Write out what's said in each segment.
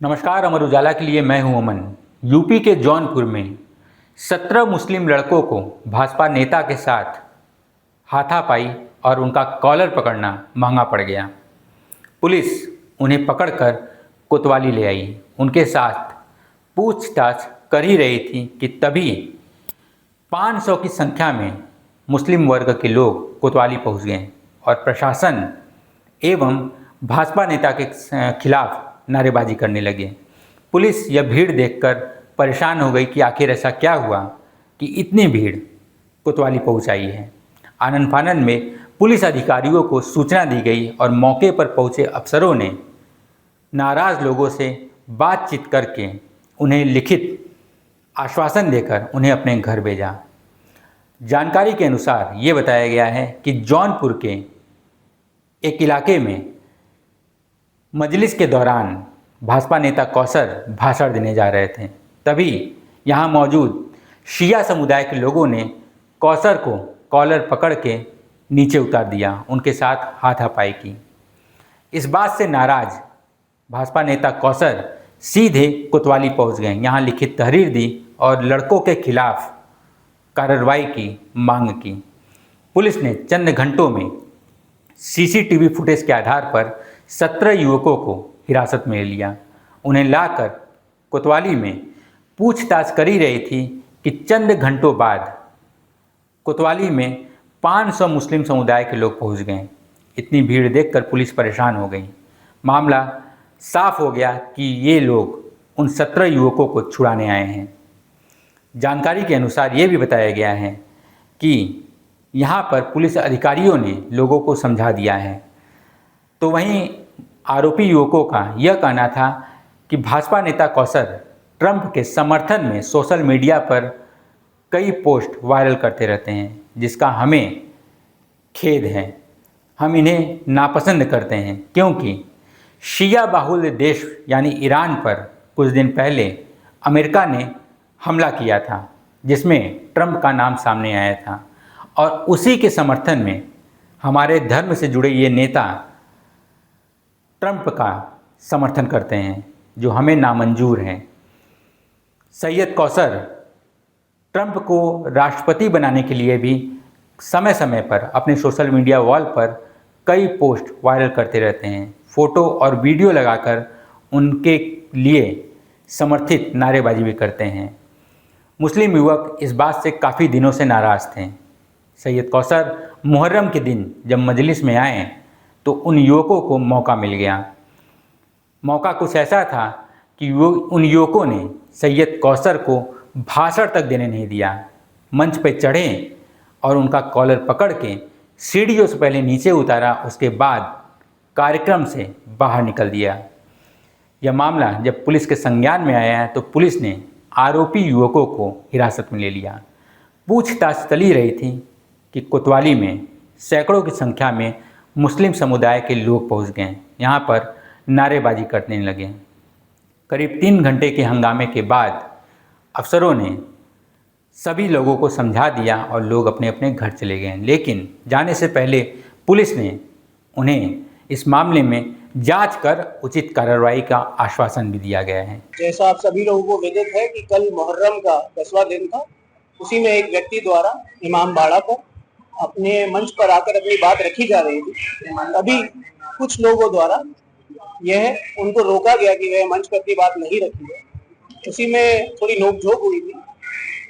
नमस्कार। अमर उजाला के लिए मैं हूं अमन। यूपी के जौनपुर में 17 मुस्लिम लड़कों को भाजपा नेता के साथ हाथापाई और उनका कॉलर पकड़ना महंगा पड़ गया। पुलिस उन्हें पकड़कर कोतवाली ले आई। उनके साथ पूछताछ कर ही रही थी कि तभी 500 की संख्या में मुस्लिम वर्ग के लोग कोतवाली पहुंच गए और प्रशासन एवं भाजपा नेता के खिलाफ नारेबाजी करने लगे। पुलिस यह भीड़ देखकर परेशान हो गई कि आखिर ऐसा क्या हुआ कि इतनी भीड़ कोतवाली पहुंचाई है। आनन फानन में पुलिस अधिकारियों को सूचना दी गई और मौके पर पहुंचे अफसरों ने नाराज़ लोगों से बातचीत करके उन्हें लिखित आश्वासन देकर उन्हें अपने घर भेजा। जानकारी के अनुसार ये बताया गया है कि जौनपुर के एक इलाके में मजलिस के दौरान भाजपा नेता कौसर भाषण देने जा रहे थे। तभी यहाँ मौजूद शिया समुदाय के लोगों ने कौसर को कॉलर पकड़ के नीचे उतार दिया, उनके साथ हाथापाई की। इस बात से नाराज भाजपा नेता कौसर सीधे कोतवाली पहुँच गए, यहाँ लिखित तहरीर दी और लड़कों के खिलाफ कार्रवाई की मांग की। पुलिस ने चंद घंटों में सीसीटीवी फुटेज के आधार पर 17 युवकों को हिरासत में ले लिया। उन्हें लाकर कोतवाली में पूछताछ कर ही रही थी कि चंद घंटों बाद कोतवाली में 500 मुस्लिम समुदाय के लोग पहुंच गए। इतनी भीड़ देखकर पुलिस परेशान हो गई। मामला साफ हो गया कि ये लोग उन 17 युवकों को छुड़ाने आए हैं। जानकारी के अनुसार ये भी बताया गया है कि यहाँ पर पुलिस अधिकारियों ने लोगों को समझा दिया है। तो वहीं आरोपी युवकों का यह कहना था कि भाजपा नेता कौसर ट्रंप के समर्थन में सोशल मीडिया पर कई पोस्ट वायरल करते रहते हैं, जिसका हमें खेद है। हम इन्हें नापसंद करते हैं क्योंकि शिया बाहुल्य देश यानी ईरान पर कुछ दिन पहले अमेरिका ने हमला किया था, जिसमें ट्रंप का नाम सामने आया था और उसी के समर्थन में हमारे धर्म से जुड़े ये नेता ट्रंप का समर्थन करते हैं, जो हमें नामंजूर हैं। सैयद कौसर ट्रंप को राष्ट्रपति बनाने के लिए भी समय समय पर अपने सोशल मीडिया वॉल पर कई पोस्ट वायरल करते रहते हैं। फ़ोटो और वीडियो लगाकर उनके लिए समर्थित नारेबाजी भी करते हैं। मुस्लिम युवक इस बात से काफ़ी दिनों से नाराज़ थे। सैयद कौसर मुहर्रम के दिन जब मजलिस में आए तो उन युवकों को मौका मिल गया। मौका कुछ ऐसा था कि उन युवकों ने सैयद कौसर को भाषण तक देने नहीं दिया। मंच पर चढ़े और उनका कॉलर पकड़ के सीढ़ियों से पहले नीचे उतारा, उसके बाद कार्यक्रम से बाहर निकल दिया। यह मामला जब पुलिस के संज्ञान में आया तो पुलिस ने आरोपी युवकों को हिरासत में ले लिया। पूछताछ चली रही थी कि कोतवाली में सैकड़ों की संख्या में मुस्लिम समुदाय के लोग पहुंच गए, यहाँ पर नारेबाजी करने लगे। करीब 3 घंटे के हंगामे के बाद अफसरों ने सभी लोगों को समझा दिया और लोग अपने अपने घर चले गए। लेकिन जाने से पहले पुलिस ने उन्हें इस मामले में जांच कर उचित कार्रवाई का आश्वासन भी दिया गया है। जैसा आप सभी लोगों को विदित है कि कल मुहर्रम का 10वां दिन था। उसी में एक व्यक्ति द्वारा इमाम बाड़ा पर अपने मंच पर आकर अपनी बात रखी जा रही थी। अभी कुछ लोगों द्वारा यह उनको रोका गया कि वह मंच पर अपनी बात नहीं रखी है। उसी में थोड़ी नोकझोंक हुई थी।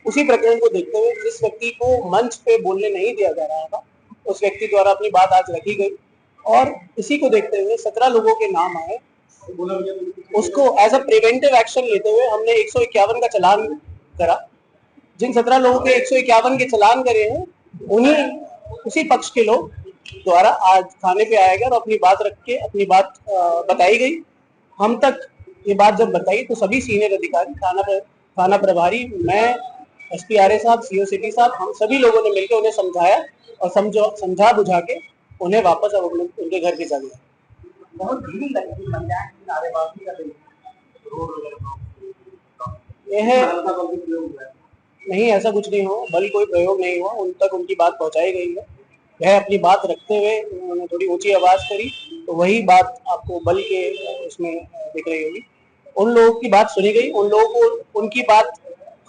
उसी प्रकरण को देखते हुए जिस व्यक्ति को मंच पे बोलने नहीं दिया जा रहा था, उस व्यक्ति द्वारा अपनी बात आज रखी गई और इसी को देखते हुए 17 लोगों के नाम आए। उसको एज अ प्रिवेंटिव एक्शन लेते हुए हमने 151 का चालान करा। जिन 17 लोगों के 151 के चालान करे हैं, उन्हीं उसी पक्ष के लोग द्वारा आज थाने पे आया गया और अपनी बात रख के अपनी बात बताई गई। हम तक ये बात जब बताई तो सभी सीनियर अधिकारी, थाना प्रभारी, मैं, SPRA साहब, CO सिटी साहब, हम सभी लोगों ने मिलकर उन्हें समझाया और समझा बुझा के उन्हें वापस अब उनके घर भेजा गया। बहुत भीड़ लगी नहीं, ऐसा कुछ नहीं हुआ, बल कोई प्रयोग नहीं हुआ। उन तक उनकी बात पहुंचाई गई है। वह अपनी बात रखते हुए उन्होंने थोड़ी ऊंची आवाज करी तो वही बात आपको बल के उसमें दिख रही होगी। उन लोगों की बात सुनी गई, उन लोगों को उनकी बात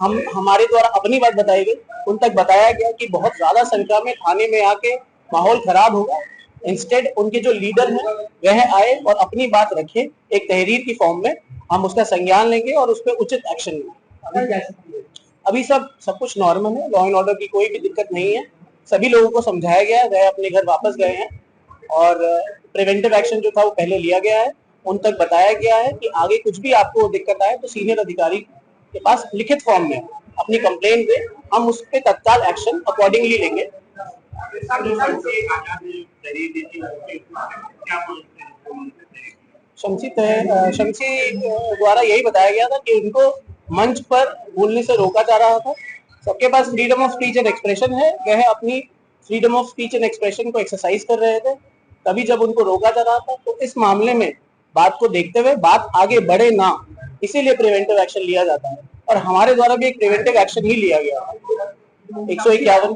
हमारे द्वारा अपनी बात बताई गई, उन तक बताया गया कि बहुत ज्यादा संख्या में थाने में आके माहौल खराब होगा। इंस्टेड उनके जो लीडर हैं वह आए और अपनी बात रखे एक तहरीर की फॉर्म में, हम उसका संज्ञान लेंगे और उस पर उचित एक्शन लेंगे। अभी सब कुछ नॉर्मल है, लॉ एंड ऑर्डर की कोई भी दिक्कत नहीं है। सभी लोगों को समझाया गया है, वह अपने घर वापस गए हैं और प्रिवेंटिव एक्शन जो था वो पहले लिया गया है। उन तक बताया गया है कि आगे कुछ भी आपको दिक्कत आए तो सीनियर अधिकारी के पास लिखित फॉर्म में अपनी कंप्लेंट दे, हम उस पर तत्काल एक्शन अकॉर्डिंगली लेंगे। शमसी द्वारा यही बताया गया था कि उनको मंच पर बोलने से रोका जा रहा था। सबके पास freedom of speech and expression है, वह अपनी freedom of speech and expression को एक्सरसाइज कर रहे थे, तभी जब उनको रोका जा रहा था। तो इस मामले में बात को देखते हुए बात आगे बढ़े ना, इसीलिए प्रिवेंटिव एक्शन लिया जाता है और हमारे द्वारा भी एक प्रिवेंटिव एक्शन ही लिया गया। 151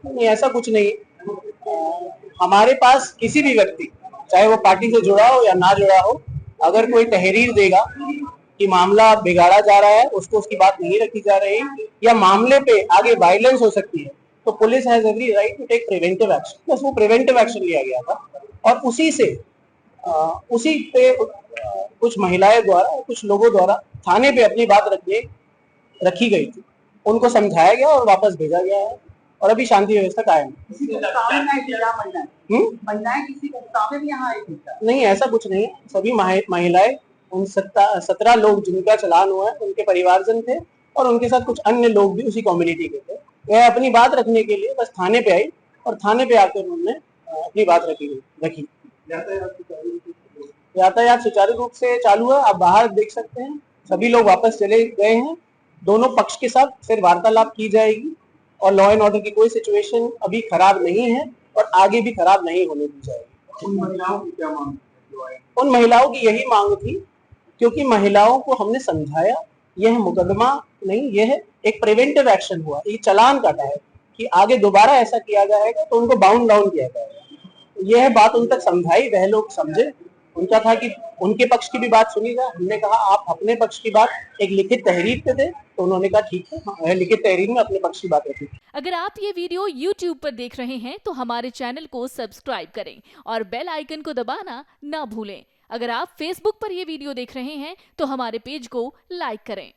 नहीं, ऐसा कुछ नहीं। हमारे पास किसी भी व्यक्ति, चाहे वो पार्टी से जुड़ा हो या ना जुड़ा हो, अगर कोई तहरीर देगा कि मामला बिगाड़ा जा रहा है, उसको उसकी बात नहीं रखी जा रही या मामले पे आगे वायलेंस हो सकती है, तो police has every right to take preventive action. बस वो प्रिवेंटिव एक्शन लिया गया था और उसी पे कुछ महिलाएं द्वारा, कुछ लोगों द्वारा थाने पे अपनी बात रखी गई थी, उनको समझाया गया और वापस भेजा गया है और अभी शांति व्यवस्था कायम नहीं, ऐसा कुछ नहीं है। सभी महिलाएं, उन 17 लोग जिनका चालान हुआ है उनके परिवारजन थे और उनके साथ कुछ अन्य लोग भी उसी कम्युनिटी के थे। वह अपनी बात रखने के लिए बस थाने पे आई और थाने पे आकर उन्होंने अपनी बात रखी। यातायात सुचारू रूप से चालू है, आप बाहर देख सकते हैं, सभी लोग वापस चले गए हैं। दोनों पक्ष के साथ फिर वार्तालाप की जाएगी और लॉ एंड ऑर्डर की कोई सिचुएशन अभी खराब नहीं है और आगे भी खराब नहीं होने दी जाएगी। उन महिलाओं की क्या मांग? उन महिलाओं की यही मांग थी, क्योंकि महिलाओं को हमने समझाया यह मुकदमा नहीं, यह एक प्रिवेंटिव एक्शन हुआ, ये चालान काटा है कि आगे दोबारा ऐसा किया जाएगा तो उनको बाउंड डाउन किया जाएगा। यह बात उन तक समझाई, वह लोग समझे। उनका था कि उनके पक्ष की भी बात सुनी जाए। हमने कहा आप अपने पक्ष की बात एक लिखित तहरीर पे दे, तो उन्होंने कहा ठीक है, वह लिखित तहरीर में अपने पक्ष की बात रखी। अगर आप ये वीडियो YouTube पर देख रहे हैं तो हमारे चैनल को सब्सक्राइब करें और बेल आइकन को दबाना ना भूलें। अगर आप Facebook पर ये वीडियो देख रहे हैं तो हमारे पेज को लाइक करें।